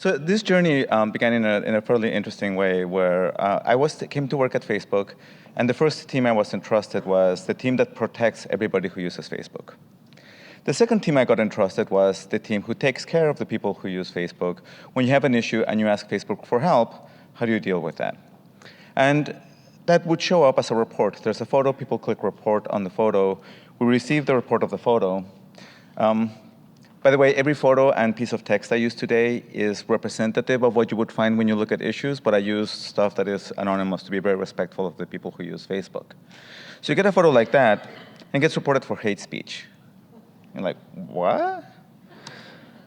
So this journey began in a fairly interesting way where came to work at Facebook, and the first team I was entrusted was the team that protects everybody who uses Facebook. The second team I got entrusted was the team who takes care of the people who use Facebook. When you have an issue and you ask Facebook for help, how do you deal with that? And that would show up as a report. There's a photo, people click report on the photo. We receive the report of the photo. By the way, every photo and piece of text I use today is representative of what you would find when you look at issues, but I use stuff that is anonymous to be very respectful of the people who use Facebook. So you get a photo like that, and it gets reported for hate speech. You're like, what?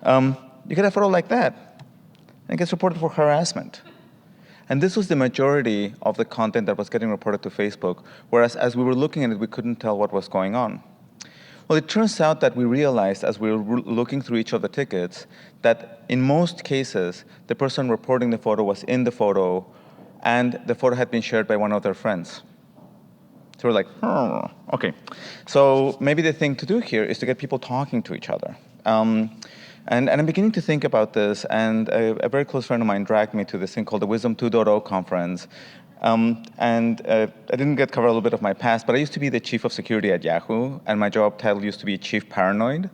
You get a photo like that, and it gets reported for harassment. And this was the majority of the content that was getting reported to Facebook, whereas as we were looking at it, we couldn't tell what was going on. Well, it turns out that we realized as we were looking through each of the tickets that in most cases, the person reporting the photo was in the photo, and the photo had been shared by one of their friends. So we're like, okay. So maybe the thing to do here is to get people talking to each other. And I'm beginning to think about this, and a very close friend of mine dragged me to this thing called the Wisdom 2.0 conference. I didn't get cover a little bit of my past, but I used to be the chief of security at Yahoo, and my job title used to be chief paranoid.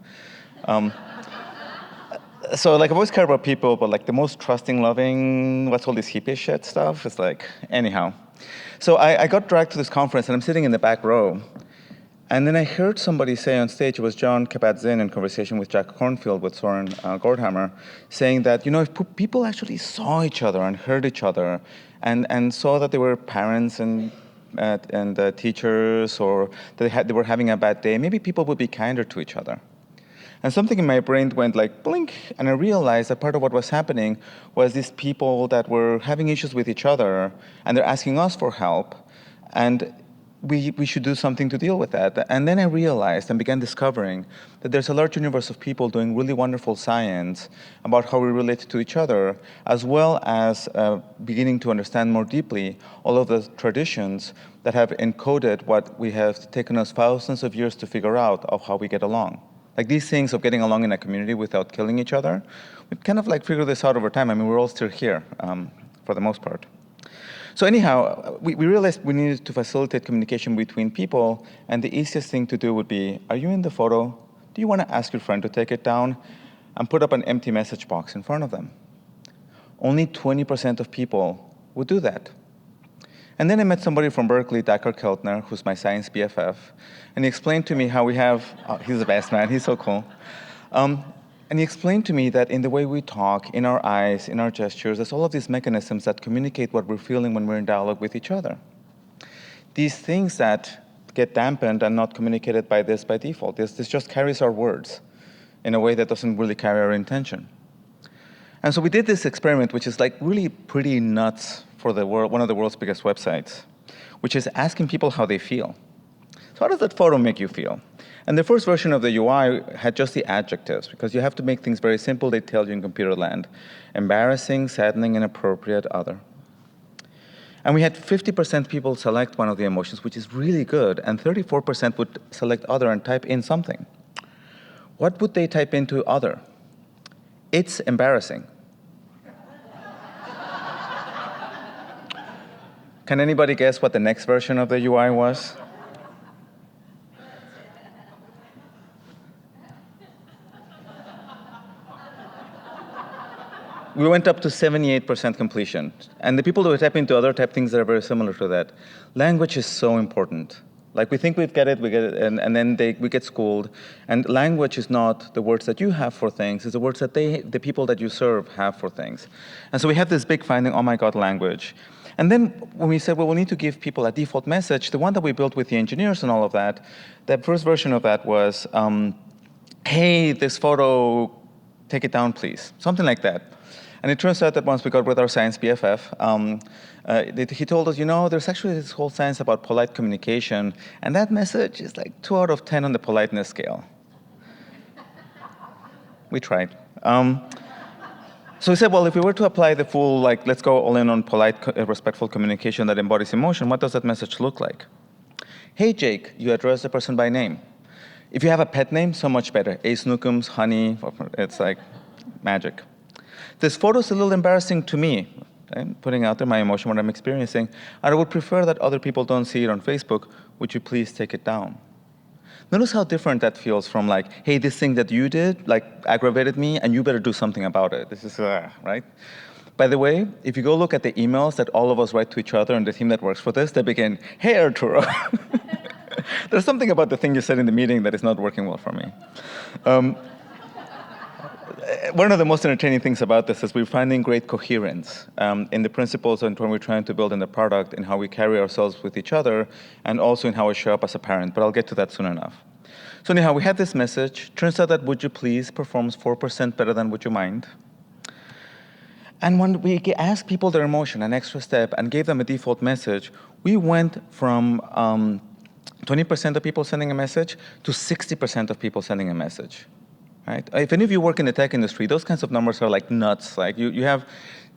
So like I've always cared about people, but like the most trusting, loving, what's all this hippie shit stuff? It's like, anyhow. So I got dragged to this conference, and I'm sitting in the back row. And then I heard somebody say on stage, it was John Kabat-Zinn in conversation with Jack Kornfield with Soren Gordhammer, saying that, you know, if people actually saw each other and heard each other and saw that they were parents and teachers, or that they were having a bad day, maybe people would be kinder to each other. And something in my brain went like blink, and I realized that part of what was happening was these people that were having issues with each other, and they're asking us for help, and we should do something to deal with that. And then I realized and began discovering that there's a large universe of people doing really wonderful science about how we relate to each other, as well as beginning to understand more deeply all of the traditions that have encoded what we have taken us thousands of years to figure out of how we get along. Like these things of getting along in a community without killing each other, we kind of like figured this out over time. I mean, we're all still here for the most part. So anyhow, we realized we needed to facilitate communication between people, and the easiest thing to do would be, are you in the photo? Do you want to ask your friend to take it down? And put up an empty message box in front of them. Only 20% of people would do that. And then I met somebody from Berkeley, Dakar Keltner, who's my science BFF, and he explained to me how we have, he's the best man, he's so cool. And he explained to me that in the way we talk, in our eyes, in our gestures, there's all of these mechanisms that communicate what we're feeling when we're in dialogue with each other. These things that get dampened and not communicated by this by default. This just carries our words in a way that doesn't really carry our intention. And so we did this experiment, which is like really pretty nuts for the world, one of the world's biggest websites, which is asking people how they feel. So how does that photo make you feel? And the first version of the UI had just the adjectives, because you have to make things very simple. They tell you in computer land: embarrassing, saddening, inappropriate, other. And we had 50% people select one of the emotions, which is really good, and 34% would select other and type in something. What would they type into other? It's embarrassing. Can anybody guess what the next version of the UI was? We went up to 78% completion. And the people who type into other type things that are very similar to that. Language is so important. Like we think we get it, and then we get schooled. And language is not the words that you have for things, it's the words that the people that you serve have for things. And so we have this big finding, oh my God, language. And then when we said, well, we need to give people a default message, the one that we built with the engineers and all of that, the first version of that was, hey, this photo, take it down, please. Something like that. And it turns out that once we got with our science BFF, he told us, you know, there's actually this whole science about polite communication, and that message is like 2 out of 10 on the politeness scale. We tried. So we said, well, if we were to apply the full, like, let's go all in on polite, respectful communication that embodies emotion, what does that message look like? Hey, Jake, you address the person by name. If you have a pet name, so much better. Ace Nookums, Honey, it's like magic. This photo is a little embarrassing to me. I'm putting out there my emotion, what I'm experiencing. And I would prefer that other people don't see it on Facebook. Would you please take it down? Notice how different that feels from like, hey, this thing that you did like aggravated me and you better do something about it. This is, right? By the way, if you go look at the emails that all of us write to each other and the team that works for this, they begin, hey, Arturo. There's something about the thing you said in the meeting that is not working well for me. One of the most entertaining things about this is we're finding great coherence in the principles and when we're trying to build in the product, in how we carry ourselves with each other, and also in how we show up as a parent. But I'll get to that soon enough. So anyhow, we had this message. Turns out that Would You Please performs 4% better than Would You Mind. And when we asked people their emotion, an extra step, and gave them a default message, we went from 20% of people sending a message to 60% of people sending a message. Right? If any of you work in the tech industry, those kinds of numbers are like nuts. Like you have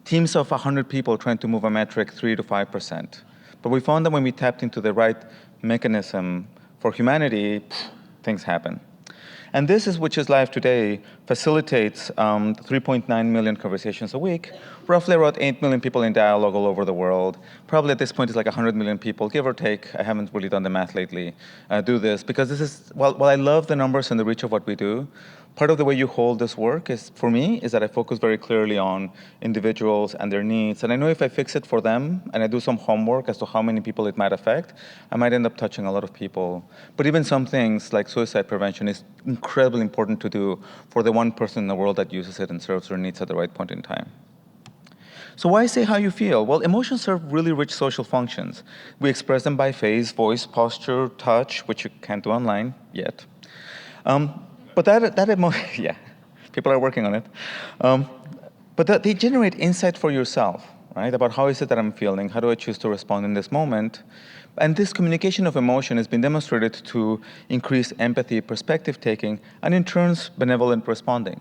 teams of 100 people trying to move a metric 3 to 5%. But we found that when we tapped into the right mechanism for humanity, things happen. And this is which is live today, facilitates 3.9 million conversations a week, roughly around 8 million people in dialogue all over the world. Probably at this point it's like 100 million people, give or take. I haven't really done the math lately, do this. Because this is, while I love the numbers and the reach of what we do, part of the way you hold this work is, for me, is that I focus very clearly on individuals and their needs. And I know if I fix it for them and I do some homework as to how many people it might affect, I might end up touching a lot of people. But even some things like suicide prevention is incredibly important to do for the one person in the world that uses it and serves their needs at the right point in time. So why say how you feel? Well, emotions serve really rich social functions. We express them by face, voice, posture, touch, which you can't do online yet. But yeah, people are working on it. But they generate insight for yourself, right? About how is it that I'm feeling? How do I choose to respond in this moment? And this communication of emotion has been demonstrated to increase empathy, perspective taking, and in turn, benevolent responding.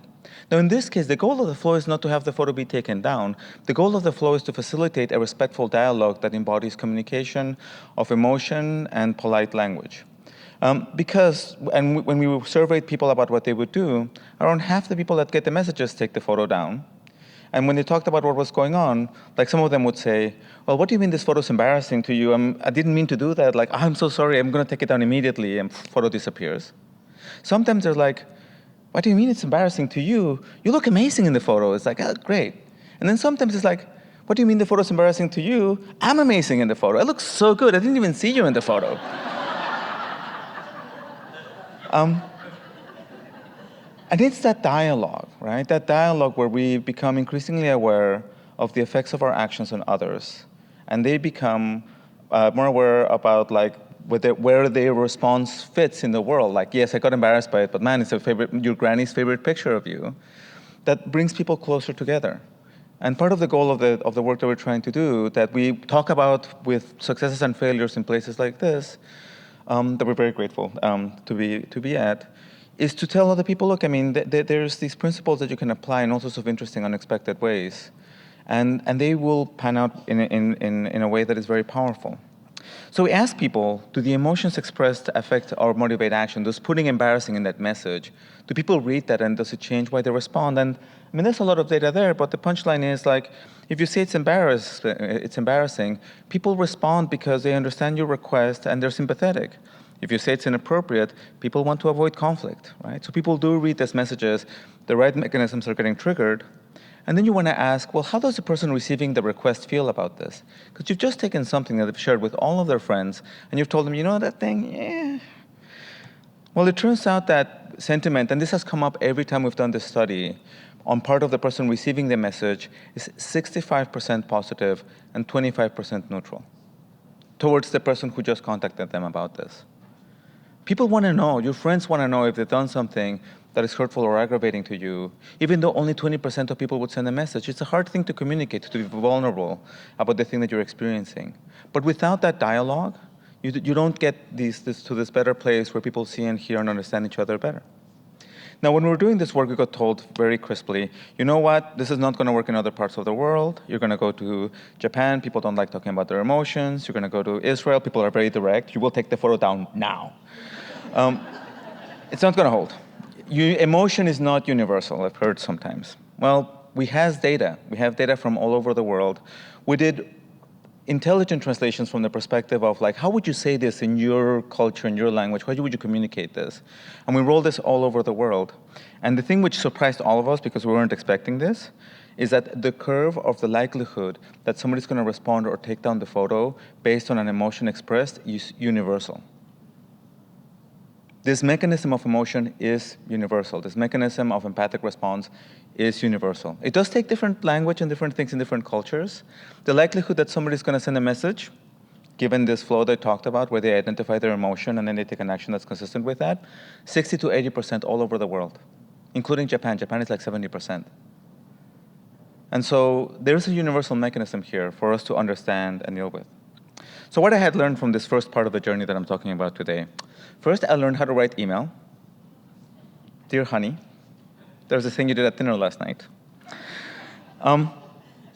Now, in this case, the goal of the flow is not to have the photo be taken down. The goal of the flow is to facilitate a respectful dialogue that embodies communication of emotion and polite language. When we surveyed people about what they would do, around half the people that get the messages take the photo down. And when they talked about what was going on, like some of them would say, well, what do you mean this photo's embarrassing to you? I didn't mean to do that. Like, I'm so sorry, I'm gonna take it down immediately, and photo disappears. Sometimes they're like, what do you mean it's embarrassing to you? You look amazing in the photo. It's like, oh, great. And then sometimes it's like, what do you mean the photo's embarrassing to you? I'm amazing in the photo. I look so good, I didn't even see you in the photo. And it's that dialogue, right? That dialogue where we become increasingly aware of the effects of our actions on others. And they become more aware about like where their response fits in the world. Like, yes, I got embarrassed by it, but man, it's your granny's favorite picture of you. That brings people closer together. And part of the goal of the work that we're trying to do, that we talk about with successes and failures in places like this, that we're very grateful to be at, is to tell other people, look, I mean, there's these principles that you can apply in all sorts of interesting, unexpected ways. And they will pan out in a way that is very powerful. So we ask people, do the emotions expressed affect or motivate action? Does putting embarrassing in that message, do people read that and does it change why they respond? And I mean, there's a lot of data there, but the punchline is like, if you say it's embarrassing, people respond because they understand your request and they're sympathetic. If you say it's inappropriate, people want to avoid conflict, right? So people do read these messages, the right mechanisms are getting triggered, and then you want to ask, well, how does the person receiving the request feel about this? Because you've just taken something that they've shared with all of their friends, and you've told them, you know that thing, yeah. Well, it turns out that sentiment, and this has come up every time we've done this study, on part of the person receiving the message is 65% positive and 25% neutral towards the person who just contacted them about this. People want to know, your friends want to know if they've done something that is hurtful or aggravating to you, even though only 20% of people would send a message. It's a hard thing to communicate, to be vulnerable about the thing that you're experiencing. But without that dialogue, you don't get to this better place where people see and hear and understand each other better. Now, when we were doing this work, we got told very crisply, you know what, this is not going to work in other parts of the world. You're going to go to Japan, people don't like talking about their emotions. You're going to go to Israel, people are very direct. You will take the photo down now. It's not going to hold. Emotion is not universal, I've heard sometimes. Well, we have data. We have data from all over the world. We did intelligent translations from the perspective of like, how would you say this in your culture, in your language? How would you communicate this? And we rolled this all over the world. And the thing which surprised all of us, because we weren't expecting this, is that the curve of the likelihood that somebody's going to respond or take down the photo based on an emotion expressed is universal. This mechanism of emotion is universal. This mechanism of empathic response is universal. It does take different language and different things in different cultures. The likelihood that somebody's going to send a message, given this flow that I talked about, where they identify their emotion and then they take an action that's consistent with that, 60 to 80% all over the world, including Japan. Japan is like 70%. And so there's a universal mechanism here for us to understand and deal with. So what I had learned from this first part of the journey that I'm talking about today, first I learned how to write email. Dear honey, there's a thing you did at dinner last night.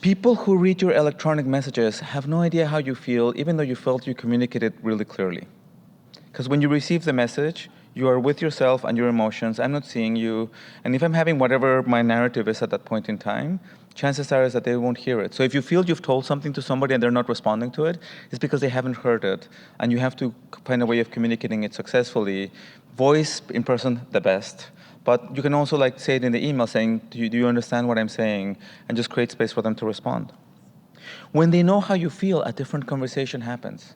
People who read your electronic messages have no idea how you feel, even though you felt you communicated really clearly. Because when you receive the message, you are with yourself and your emotions. I'm not seeing you. And if I'm having whatever my narrative is at that point in time, chances are is that they won't hear it. So if you feel you've told something to somebody and they're not responding to it, it's because they haven't heard it. And you have to find a way of communicating it successfully. Voice in person, the best. But you can also like say it in the email saying, do you understand what I'm saying? And just create space for them to respond. When they know how you feel, a different conversation happens.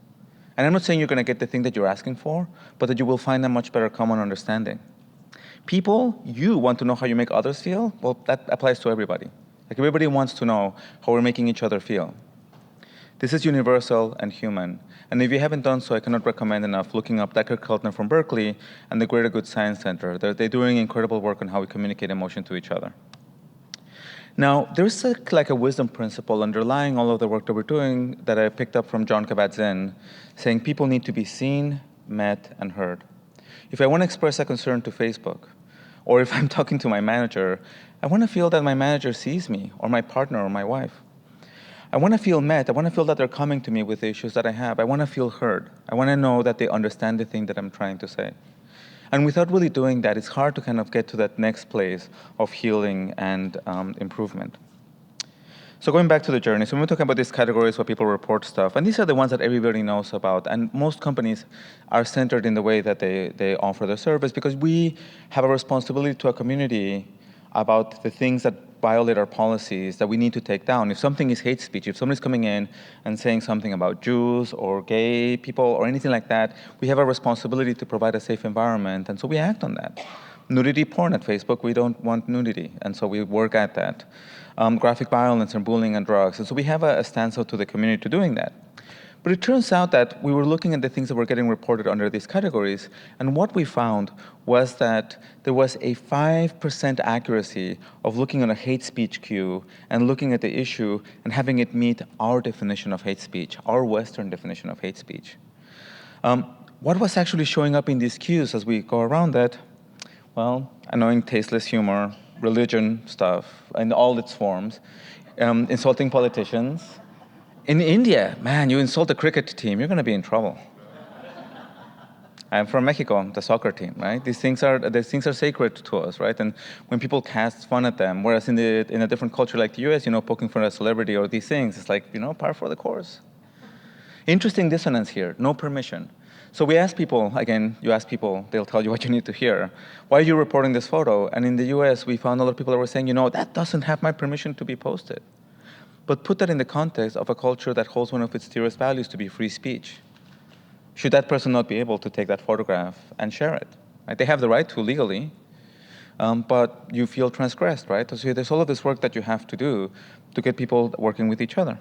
And I'm not saying you're going to get the thing that you're asking for, but that you will find a much better common understanding. People, you want to know how you make others feel? Well, that applies to everybody. Like everybody wants to know how we're making each other feel. This is universal and human. And if you haven't done so, I cannot recommend enough looking up Decker Keltner from Berkeley and the Greater Good Science Center. They're doing incredible work on how we communicate emotion to each other. Now, there's like a wisdom principle underlying all of the work that we're doing that I picked up from John Kabat-Zinn, saying people need to be seen, met, and heard. If I want to express a concern to Facebook, or if I'm talking to my manager, I want to feel that my manager sees me, or my partner, or my wife. I want to feel met. I want to feel that they're coming to me with the issues that I have. I want to feel heard. I want to know that they understand the thing that I'm trying to say. And without really doing that, it's hard to kind of get to that next place of healing and improvement. So going back to the journey, so when we're talking about these categories where people report stuff, and these are the ones that everybody knows about, and most companies are centered in the way that they offer their service because we have a responsibility to a community about the things that violate our policies that we need to take down. If something is hate speech, if somebody's coming in and saying something about Jews or gay people or anything like that, we have a responsibility to provide a safe environment, and so we act on that. Nudity porn at Facebook, we don't want nudity, and so we work at that. Graphic violence and bullying and drugs, and so we have a stance out to the community to doing that. But it turns out that we were looking at the things that were getting reported under these categories, and what we found was that there was a 5% accuracy of looking at a hate speech cue and looking at the issue and having it meet our definition of hate speech, our Western definition of hate speech. What was actually showing up in these cues as we go around that? Well, annoying, tasteless humor, religion stuff in all its forms, insulting politicians. In India, man, you insult the cricket team, you're going to be in trouble. I'm from Mexico, the soccer team, right? These things are sacred to us, right? And when people cast fun at them, whereas in a different culture like the US, poking fun at a celebrity or these things, it's like, par for the course. Interesting dissonance here, no permission. So we ask people, again, you ask people, they'll tell you what you need to hear. Why are you reporting this photo? And in the US, we found a lot of people that were saying, that doesn't have my permission to be posted. But put that in the context of a culture that holds one of its dearest values to be free speech. Should that person not be able to take that photograph and share it? Right? They have the right to legally, but you feel transgressed, right? So there's all of this work that you have to do to get people working with each other.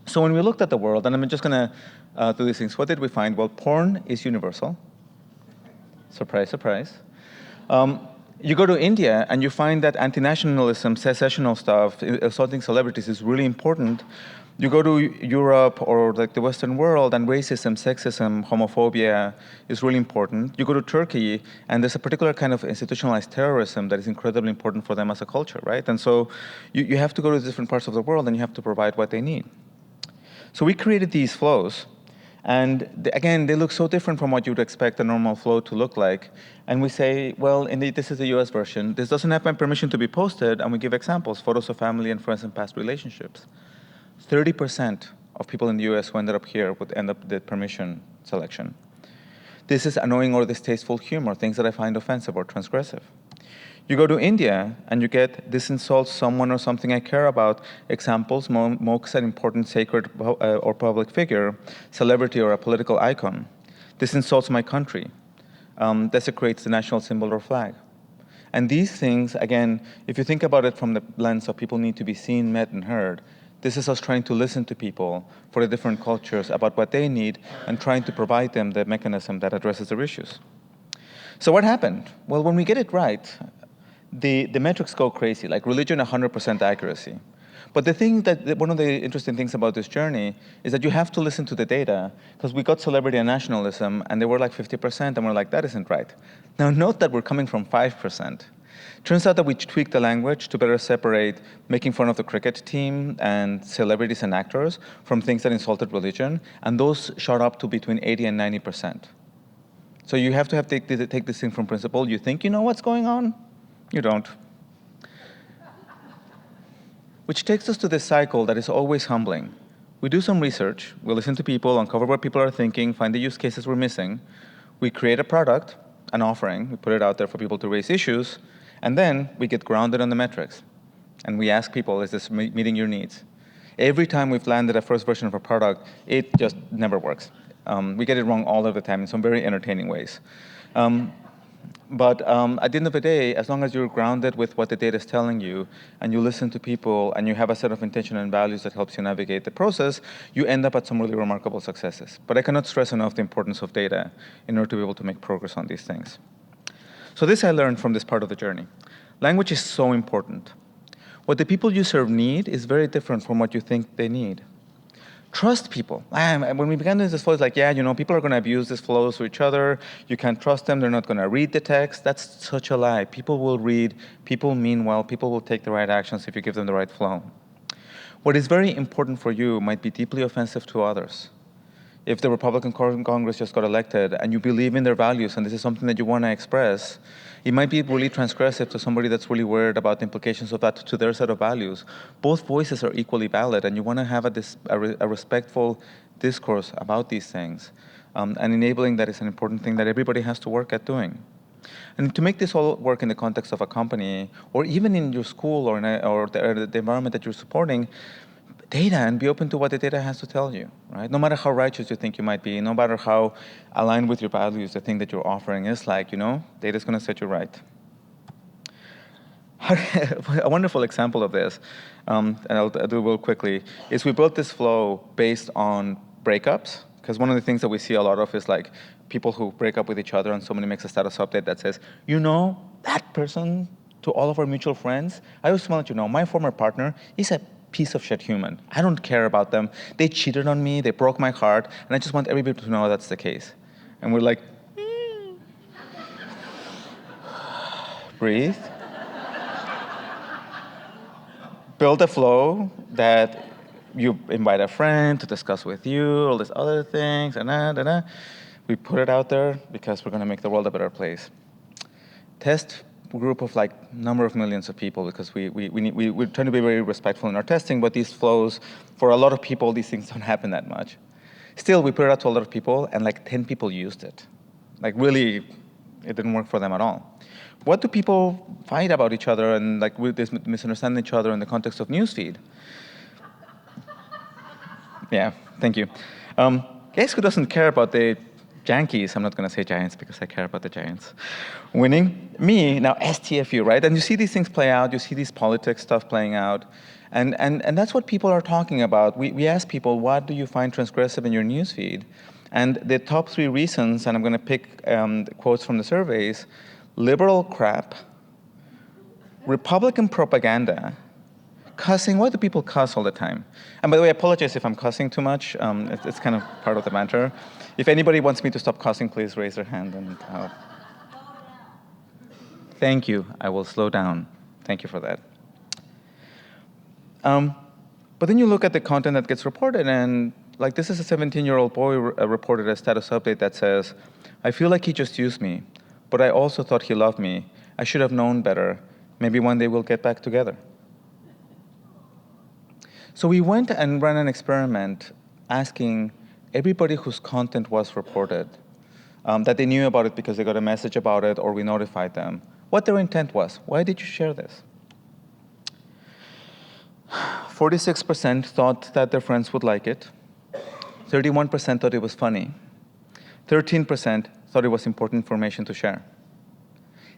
So when we looked at the world, and I'm just going to do these things, what did we find? Well, porn is universal. Surprise, surprise. You go to India and you find that anti-nationalism, secessional stuff, assaulting celebrities is really important. You go to Europe or like the Western world and racism, sexism, homophobia is really important. You go to Turkey and there's a particular kind of institutionalized terrorism that is incredibly important for them as a culture, right? And so you have to go to different parts of the world and you have to provide what they need. So we created these flows. And again, they look so different from what you'd expect a normal flow to look like. And we say, well, indeed, this is the US version. This doesn't have my permission to be posted. And we give examples, photos of family and friends and past relationships. 30% of people in the US who ended up here would end up the permission selection. This is annoying or distasteful humor, things that I find offensive or transgressive. You go to India and you get this insults someone or something I care about, examples, mocks an important sacred or public figure, celebrity or a political icon. This insults my country, desecrates the national symbol or flag. And these things, again, if you think about it from the lens of people need to be seen, met, and heard, this is us trying to listen to people for the different cultures about what they need and trying to provide them the mechanism that addresses their issues. So what happened? Well, when we get it right, the metrics go crazy, like religion, 100% accuracy. But the thing one of the interesting things about this journey is that you have to listen to the data, because we got celebrity and nationalism, and they were like 50%, and we're like, that isn't right. Now note that we're coming from 5%. Turns out that we tweaked the language to better separate making fun of the cricket team and celebrities and actors from things that insulted religion, and those shot up to between 80 and 90%. So you have to take this thing from principle. You think you know what's going on? You don't. Which takes us to this cycle that is always humbling. We do some research, we listen to people, uncover what people are thinking, find the use cases we're missing. We create a product, an offering, we put it out there for people to raise issues, and then we get grounded on the metrics. And we ask people, is this meeting your needs? Every time we've landed a first version of a product, it just never works. We get it wrong all of the time in some very entertaining ways. But at the end of the day, as long as you're grounded with what the data is telling you, and you listen to people, and you have a set of intention and values that helps you navigate the process, you end up at some really remarkable successes. But I cannot stress enough the importance of data in order to be able to make progress on these things. So this I learned from this part of the journey. Language is so important. What the people you serve need is very different from what you think they need. Trust people. When we began this flow, it's like, yeah, people are going to abuse this flow to each other. You can't trust them. They're not going to read the text. That's such a lie. People will read. People mean well. People will take the right actions if you give them the right flow. What is very important for you might be deeply offensive to others. If the Republican Congress just got elected and you believe in their values and this is something that you want to express, it might be really transgressive to somebody that's really worried about the implications of that to their set of values. Both voices are equally valid, and you want to have a respectful discourse about these things. And enabling that is an important thing that everybody has to work at doing. And to make this all work in the context of a company, or even in your school or the environment that you're supporting, data, and be open to what the data has to tell you, right? No matter how righteous you think you might be, no matter how aligned with your values the thing that you're offering is like, data is going to set you right. A wonderful example of this, and I'll do it real quickly, is we built this flow based on breakups, because one of the things that we see a lot of is like people who break up with each other and somebody makes a status update that says, that person, to all of our mutual friends, I just want to let you know, my former partner is a piece of shit human. I don't care about them. They cheated on me, they broke my heart, and I just want everybody to know that's the case. And we're like, breathe. Build a flow that you invite a friend to discuss with you, all these other things, and we put it out there because we're going to make the world a better place. Test group of number of millions of people, because we're trying to be very respectful in our testing, but these flows, for a lot of people, these things don't happen that much. Still, we put it out to a lot of people, and 10 people used it. Really, it didn't work for them at all. What do people fight about each other and misunderstand each other in the context of newsfeed? Yeah, thank you. Guess who doesn't care about the Yankees? I'm not going to say Giants because I care about the Giants winning. Me, now STFU, right? And you see these things play out. You see these politics stuff playing out. And that's what people are talking about. We ask people, what do you find transgressive in your newsfeed? And the top 3 reasons, and I'm going to pick quotes from the surveys: liberal crap, Republican propaganda, cussing. Why do people cuss all the time? And by the way, I apologize if I'm cussing too much. It's kind of part of the matter. If anybody wants me to stop cussing, please raise their hand. And thank you. I will slow down. Thank you for that. But then you look at the content that gets reported, and like this is a 17-year-old boy reported a status update that says, "I feel like he just used me, but I also thought he loved me. I should have known better. Maybe one day we'll get back together." So we went and ran an experiment asking everybody whose content was reported, that they knew about it because they got a message about it or we notified them, what their intent was. Why did you share this? 46% thought that their friends would like it. 31% thought it was funny. 13% thought it was important information to share.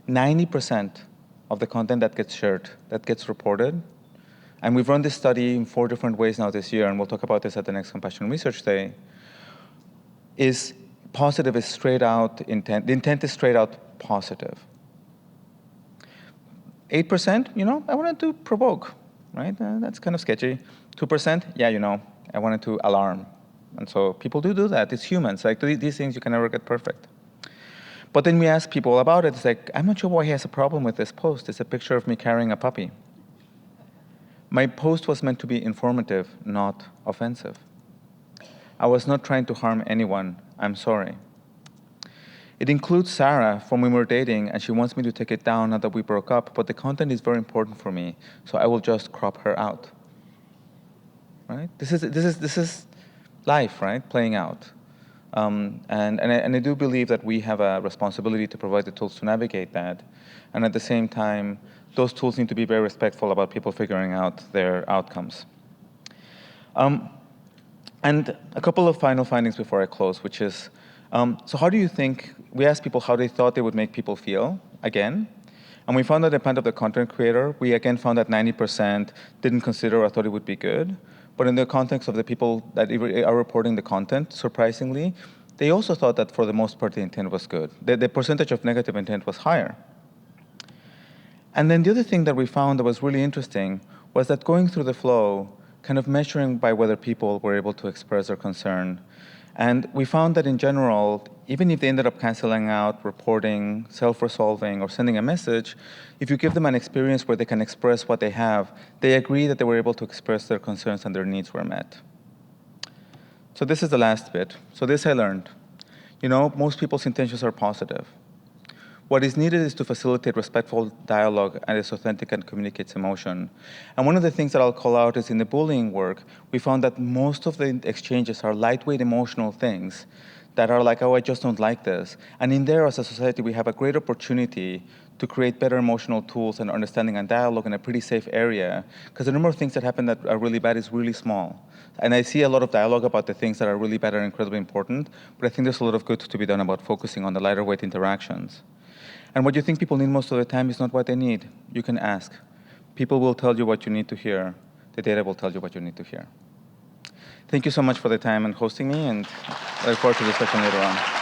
90% of the content that gets shared, that gets reported, and we've run this study in 4 different ways now this year, and we'll talk about this at the next Compassion Research Day, is positive, is straight out intent. The intent is straight out positive. 8%, I wanted to provoke, right? That's kind of sketchy. 2%, I wanted to alarm. And so people do that. It's humans. Like these things, you can never get perfect. But then we ask people about it. It's like, I'm not sure why he has a problem with this post. It's a picture of me carrying a puppy. My post was meant to be informative, not offensive. I was not trying to harm anyone. I'm sorry. It includes Sarah from when we were dating, and she wants me to take it down now that we broke up, but the content is very important for me, so I will just crop her out. Right? This is life, right? Playing out. And I do believe that we have a responsibility to provide the tools to navigate that. And at the same time, those tools need to be very respectful about people figuring out their outcomes. And a couple of final findings before I close, which is, so how do you think, we asked people how they thought they would make people feel, again, and we found that depending on the content creator, we again found that 90% didn't consider or thought it would be good. But in the context of the people that are reporting the content, surprisingly, they also thought that for the most part the intent was good. The percentage of negative intent was higher. And then the other thing that we found that was really interesting was that going through the flow, kind of measuring by whether people were able to express their concern. And we found that in general, even if they ended up canceling out, reporting, self-resolving, or sending a message, if you give them an experience where they can express what they have, they agree that they were able to express their concerns and their needs were met. So this is the last bit. So this I learned. Most people's intentions are positive. What is needed is to facilitate respectful dialogue and is authentic and communicates emotion. And one of the things that I'll call out is in the bullying work, we found that most of the exchanges are lightweight emotional things that are like, oh, I just don't like this. And in there, as a society, we have a great opportunity to create better emotional tools and understanding and dialogue in a pretty safe area, because the number of things that happen that are really bad is really small. And I see a lot of dialogue about the things that are really bad and incredibly important, but I think there's a lot of good to be done about focusing on the lighter weight interactions. And what you think people need most of the time is not what they need. You can ask. People will tell you what you need to hear. The data will tell you what you need to hear. Thank you so much for the time and hosting me, and I look forward to the discussion later on.